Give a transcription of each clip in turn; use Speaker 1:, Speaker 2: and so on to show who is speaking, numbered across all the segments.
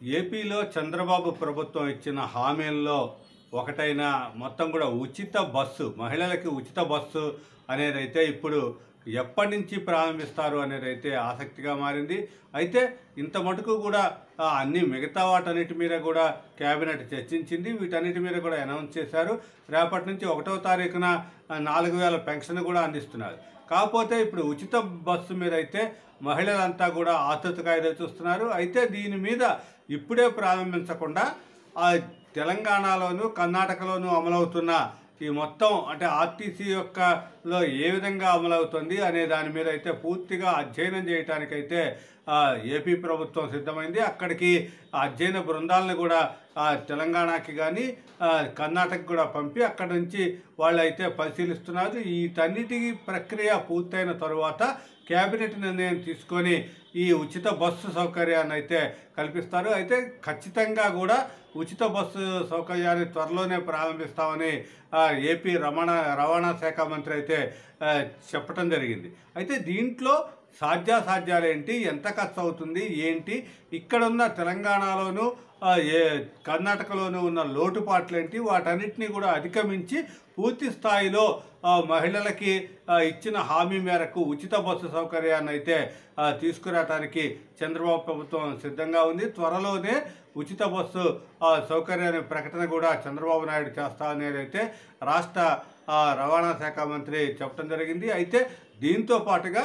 Speaker 1: ఏపీలో చంద్రబాబు ప్రభుత్వం ఇచ్చిన హామీల్లో ఒకటైన మొత్తం కూడా ఉచిత బస్సు, మహిళలకి ఉచిత బస్సు అనేదైతే ఇప్పుడు ఎప్పటి నుంచి ప్రారంభిస్తారు అనేదైతే ఆసక్తిగా మారింది. అయితే ఇంత మటుకు కూడా అన్ని మిగతా వాటన్నిటి మీద కూడా కేబినెట్ చర్చించింది. వీటన్నిటి మీద కూడా అనౌన్స్ చేశారు. రేపటి నుంచి 1వ తారీఖున 4000 పెన్షన్ కూడా అందిస్తున్నారు. కాకపోతే ఇప్పుడు ఉచిత బస్సు మీద అయితే మహిళలంతా కూడా ఆతృతగా ఎదురు చూస్తున్నారు. అయితే దీని మీద ఇప్పుడే ప్రారంభించకుండా తెలంగాణలోను కర్ణాటకలోను అమలవుతున్న ఈ మొత్తం అంటే ఆర్టీసీ లో ఏ విధంగా అమలవుతుంది అనే దాని మీద అయితే పూర్తిగా అధ్యయనం చేయడానికైతే ఏపీ ప్రభుత్వం సిద్ధమైంది. అక్కడికి అధ్యయన బృందాలను కూడా తెలంగాణకి కానీ కర్ణాటక కూడా పంపి అక్కడి నుంచి వాళ్ళు అయితే పరిశీలిస్తున్నారు. వీటన్నిటి ప్రక్రియ పూర్తయిన తరువాత కేబినెట్ నిర్ణయం తీసుకొని ఈ ఉచిత బస్సు సౌకర్యాన్ని అయితే కల్పిస్తారు. అయితే ఖచ్చితంగా కూడా ఉచిత బస్సు సౌకర్యాన్ని త్వరలోనే ప్రారంభిస్తామని ఏపీ రవాణా శాఖ మంత్రి అయితే చెప్పడం జరిగింది. అయితే దీంట్లో సాధ్యాసాధ్యాలు ఏంటి, ఎంత ఖర్చు అవుతుంది ఏంటి, ఇక్కడున్న తెలంగాణలోను కర్ణాటకలోనూ ఉన్న లోటుపాట్లు ఏంటి, వాటన్నిటినీ కూడా అధిగమించి పూర్తి స్థాయిలో మహిళలకి ఇచ్చిన హామీ మేరకు ఉచిత బస్సు సౌకర్యాన్ని అయితే తీసుకురావడానికి చంద్రబాబు ప్రభుత్వం సిద్ధంగా ఉంది. త్వరలోనే ఉచిత బస్సు సౌకర్యాన్ని ప్రకటన కూడా చంద్రబాబు నాయుడు చేస్తారనేది అయితే రాష్ట్ర రవాణా శాఖ మంత్రి చెప్పడం జరిగింది. అయితే దీంతో పాటుగా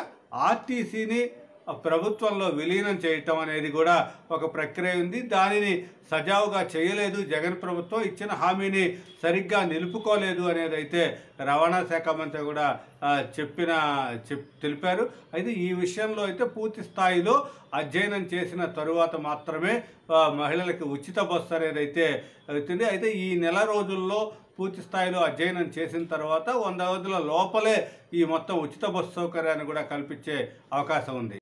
Speaker 1: ఆర్టీసీని ప్రభుత్వంలో విలీనం చేయటం అనేది కూడా ఒక ప్రక్రియ ఉంది. దానిని సజావుగా చేయలేదు జగన్ ప్రభుత్వం, ఇచ్చిన హామీని సరిగ్గా నిలుపుకోలేదు అనేది అయితే రవాణా శాఖ మంత్రి కూడా తెలిపారు. అయితే ఈ విషయంలో అయితే పూర్తి స్థాయిలో అధ్యయనం చేసిన తరువాత మాత్రమే మహిళలకు ఉచిత బస్సు అనేది అయితే అవుతుంది. అయితే ఈ నెల రోజుల్లో పూర్తి స్థాయిలో అధ్యయనం చేసిన తర్వాత 100 రోజుల లోపలే ఈ మొత్తం ఉచిత బస్సు సౌకర్యాన్ని కూడా కల్పించే అవకాశం ఉంది.